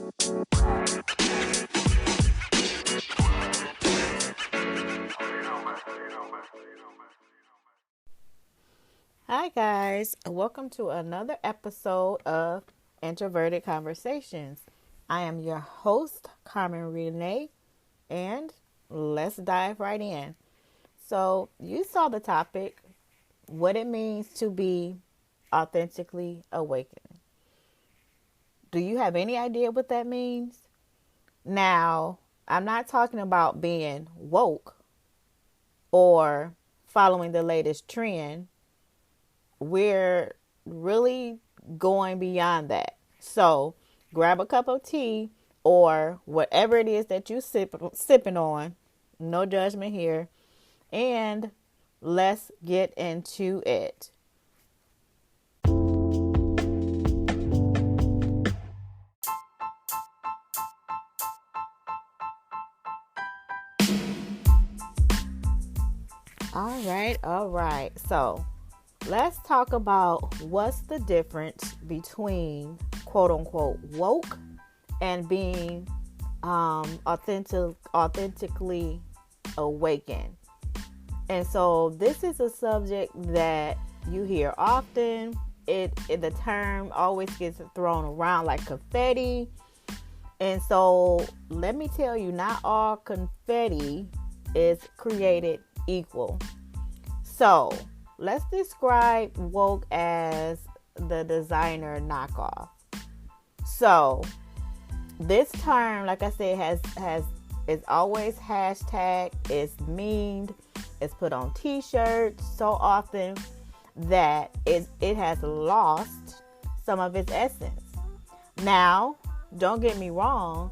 Hi, guys. Welcome to another episode of Introverted Conversations. I am your host, Carmen Renee, and let's dive right in. So, you saw the topic, what it means to be authentically awakened. Do you have any idea what that means? Now, I'm not talking about being woke or following the latest trend. We're really going beyond that. So grab a cup of tea or whatever it is that you sipping on. No judgment here. And let's get into it. All right. So let's talk about what's the difference between quote unquote woke and being authentically awakened. And so this is a subject that you hear often. The term always gets thrown around like confetti. And so let me tell you, not all confetti is created equal. So let's describe woke as the designer knockoff. So this term, like I said, is always hashtag, it's memed, it's put on t-shirts so often that it has lost some of its essence. Now, don't get me wrong,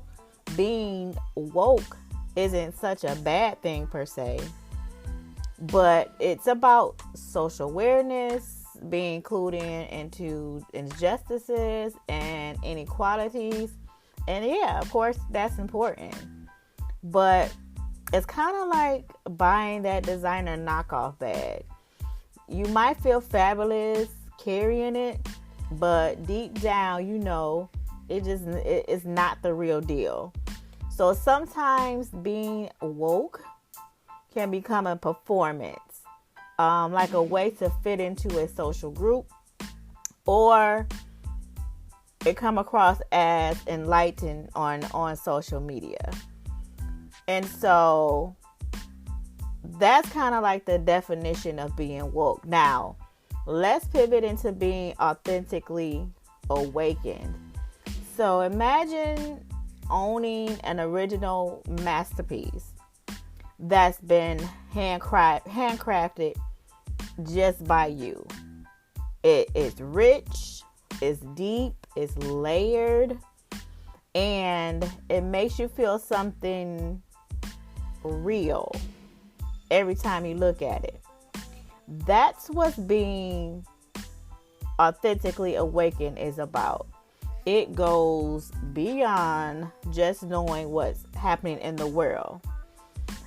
being woke isn't such a bad thing per se, but it's about social awareness, being included into injustices and inequalities. And yeah, of course, that's important. But it's kind of like buying that designer knockoff bag. You might feel fabulous carrying it, but deep down, you know, it's not the real deal. So sometimes being woke can become a performance, like a way to fit into a social group, or it come across as enlightened on social media. And so that's kind of like the definition of being woke. Now, let's pivot into being authentically awakened. So imagine owning an original masterpiece that's been handcrafted just by you. It is rich, it's deep, it's layered, and it makes you feel something real every time you look at it. That's what being authentically awakened is about. It goes beyond just knowing what's happening in the world.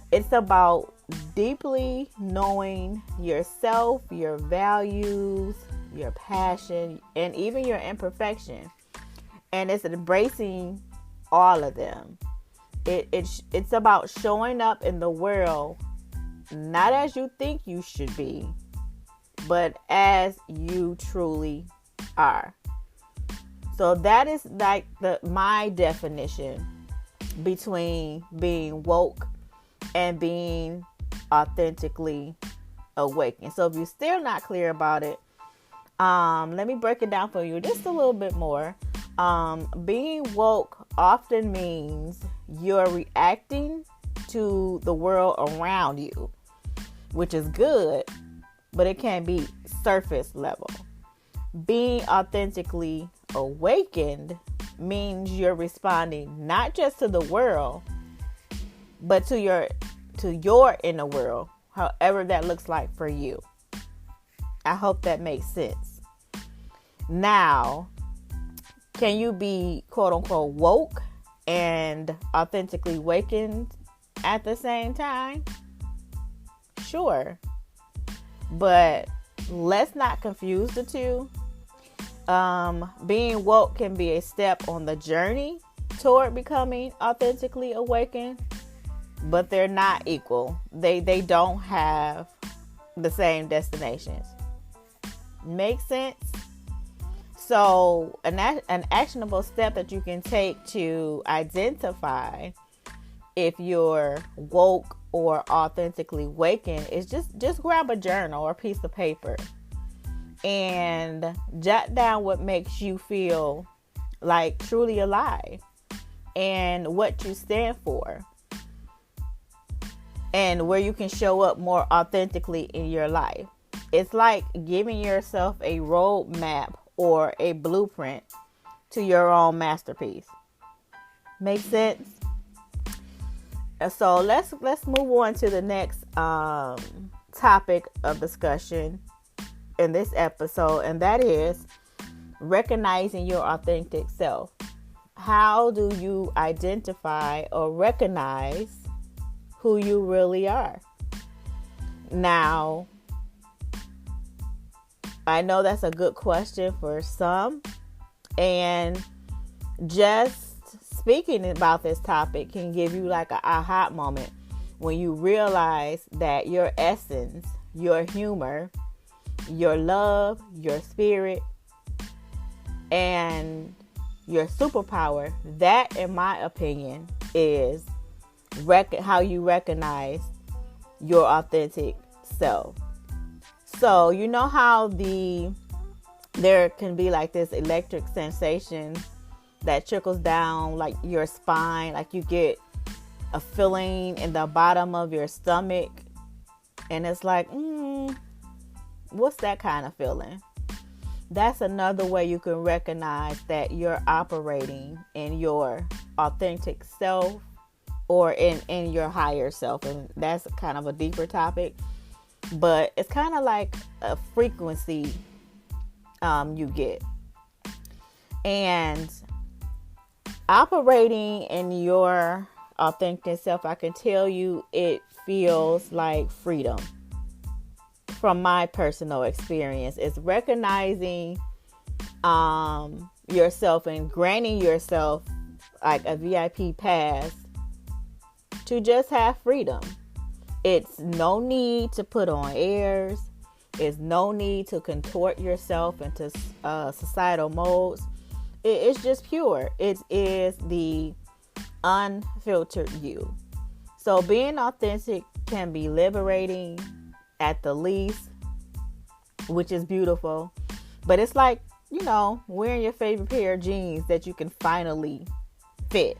It's about deeply knowing yourself, your values, your passion, and even your imperfection. And it's embracing all of them. It's about showing up in the world not as you think you should be, but as you truly are. So that is like my definition between being woke and being authentically awakened. So if you're still not clear about it, let me break it down for you just a little bit more. Being woke often means you're reacting to the world around you, which is good, but it can be surface level. Being authentically awakened means you're responding not just to the world, but to your inner world, however that looks like for you. I hope that makes sense. Now, can you be quote unquote woke and authentically awakened at the same time? Sure. But let's not confuse the two. Being woke can be a step on the journey, toward becoming authentically awakened, but they're not equal. They don't have the same destinations. Make sense? So an actionable step that you can take to identify if you're woke or authentically awakened is just grab a journal or a piece of paper and jot down what makes you feel like truly alive and what you stand for and where you can show up more authentically in your life. It's like giving yourself a roadmap or a blueprint to your own masterpiece. Make sense? So let's move on to the next topic of discussion in this episode, and that is recognizing your authentic self. How do you identify or recognize who you really are? Now, I know that's a good question for some, and just speaking about this topic can give you like an aha moment when you realize that your essence, your humor, your love, your spirit, and your superpower, that in my opinion is how you recognize your authentic self. So you know how there can be like this electric sensation that trickles down like your spine, like you get a feeling in the bottom of your stomach, and it's like, what's that kind of feeling? That's another way you can recognize that you're operating in your authentic self or in your higher self. And that's kind of a deeper topic, but it's kind of like a frequency you get. And operating in your authentic self, I can tell you it feels like freedom. From my personal experience, it's recognizing yourself and granting yourself like a VIP pass to just have freedom. It's no need to put on airs. It's no need to contort yourself into societal modes. It's just pure. It is the unfiltered you. So being authentic can be liberating at the least, which is beautiful. But it's like, wearing your favorite pair of jeans that you can finally fit.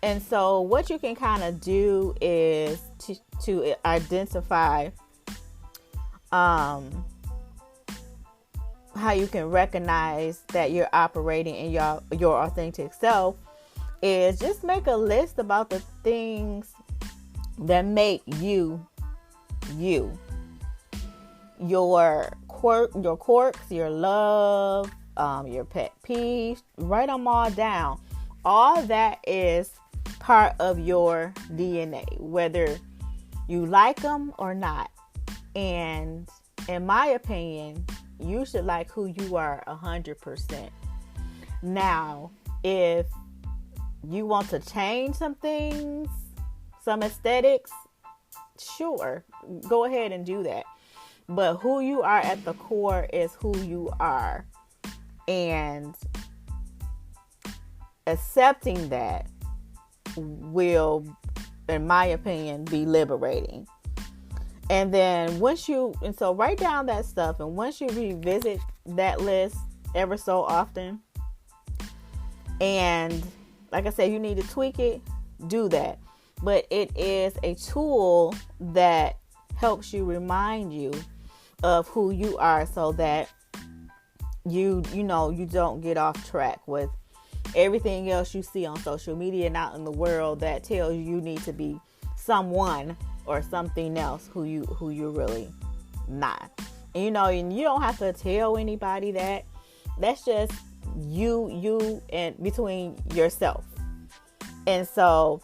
And so what you can kind of do is to identify how you can recognize that you're operating in your authentic self is just make a list about the things that make you. Your quirks, your love, your pet peeves, write them all down. All that is part of your DNA, whether you like them or not. And in my opinion, you should like who you are 100%. Now, if you want to change some things, some aesthetics, sure, go ahead and do that. But who you are at the core is who you are. And accepting that will, in my opinion, be liberating. And then so write down that stuff. And once you revisit that list ever so often, and like I said, you need to tweak it, do that. But it is a tool that helps you remind you of who you are so that you don't get off track with everything else you see on social media and out in the world that tells you need to be someone or something else who you're really not. And you don't have to tell anybody that. That's just you and between yourself. And so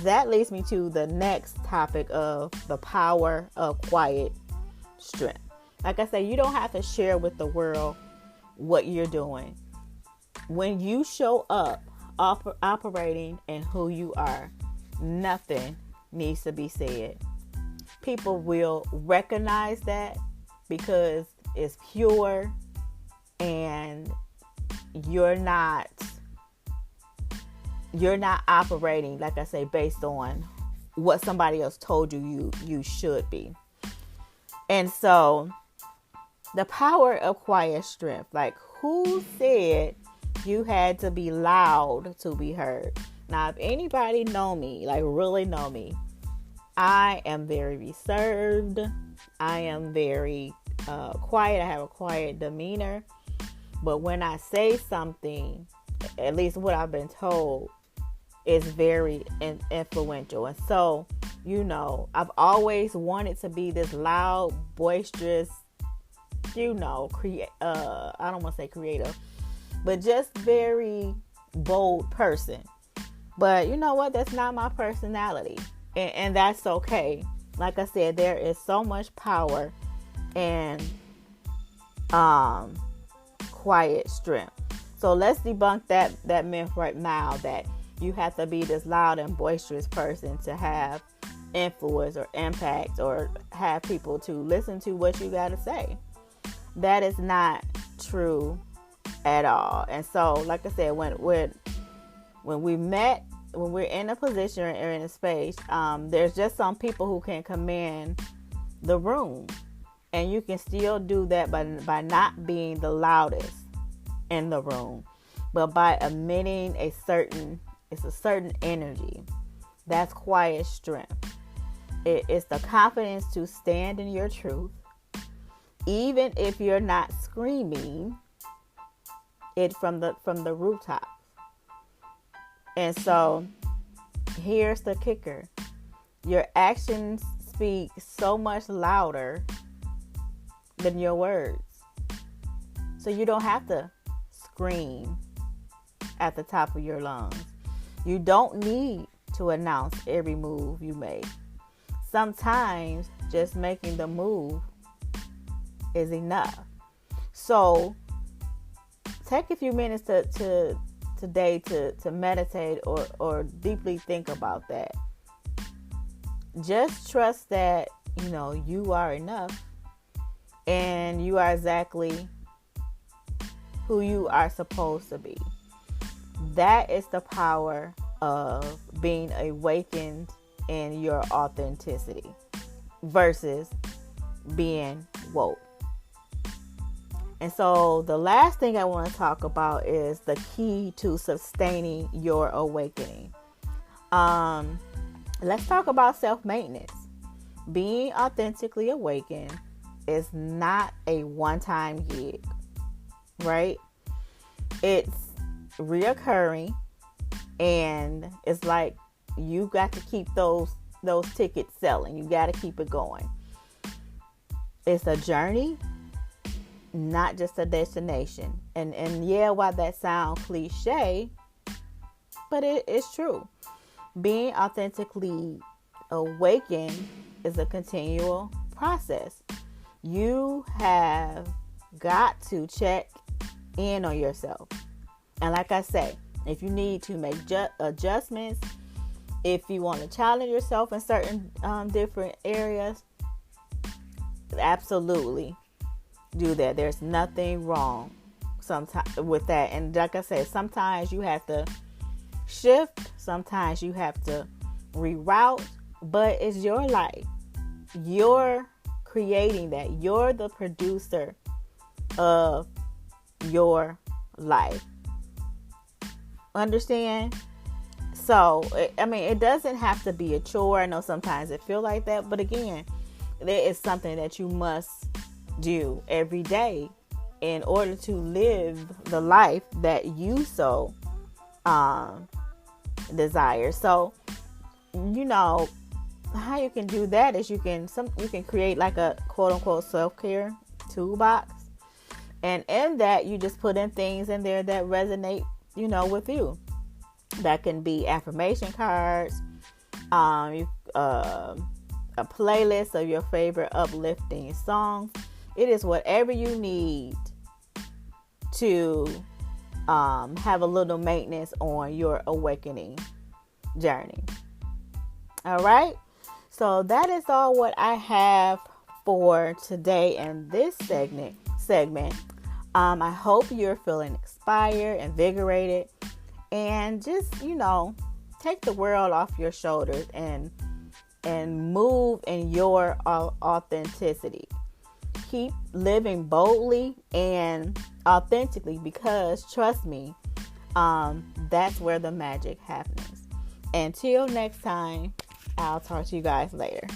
that leads me to the next topic of the power of quiet strength. Like I say, you don't have to share with the world what you're doing. when you show up operating in who you are, nothing needs to be said. People will recognize that because it's pure, and you're not operating, like I say, based on what somebody else told you should be. And so the power of quiet strength, like, who said you had to be loud to be heard? Now, if anybody know me, like really know me, I am very reserved. I am very quiet. I have a quiet demeanor. But when I say something, at least what I've been told, is very influential. And so, I've always wanted to be this loud, boisterous, I don't want to say creative, but just very bold person. But you know what? That's not my personality. And that's okay. Like I said, there is so much power in quiet strength. So let's debunk that myth right now, that you have to be this loud and boisterous person to have influence or impact or have people to listen to what you got to say. That is not true at all. And so, like I said, when we met, when we're in a position or in a space, there's just some people who can command the room, and you can still do that by not being the loudest in the room, but by emitting a certain energy. That's quiet strength. It's the confidence to stand in your truth, even if you're not screaming it from the rooftop. And so here's the kicker. Your actions speak so much louder than your words. So you don't have to scream at the top of your lungs. You don't need to announce every move you make. Sometimes just making the move is enough. So take a few minutes today to meditate or deeply think about that. Just trust that, you are enough, and you are exactly who you are supposed to be. That is the power of being awakened in your authenticity versus being woke. And so the last thing I want to talk about is the key to sustaining your awakening. Let's talk about self-maintenance. Being authentically awakened is not a one-time gig, right? It's reoccurring, and it's like you got to keep those tickets selling. You got to keep it going. It's a journey, not just a destination. And yeah, while that sounds cliche, but it is true. Being authentically awakened is a continual process. You have got to check in on yourself. And like I say, if you need to make adjustments, if you want to challenge yourself in certain different areas, absolutely do that. There's nothing wrong sometimes with that. And like I said, sometimes you have to shift, sometimes you have to reroute, but it's your life. You're creating that. You're the producer of your life. Understand? So, it doesn't have to be a chore. I know sometimes it feels like that, but again, there is something that you must do every day in order to live the life that you so desire. So, how you can do that is you can create like a quote unquote self-care toolbox, and in that you just put in things in there that resonate with you. That can be affirmation cards, a playlist of your favorite uplifting songs. It is whatever you need to have a little maintenance on your awakening journey. All right. So that is all what I have for today in this segment. I hope you're feeling inspired, invigorated, and just, take the world off your shoulders and move in your authenticity. Keep living boldly and authentically, because trust me, that's where the magic happens. Until next time, I'll talk to you guys later.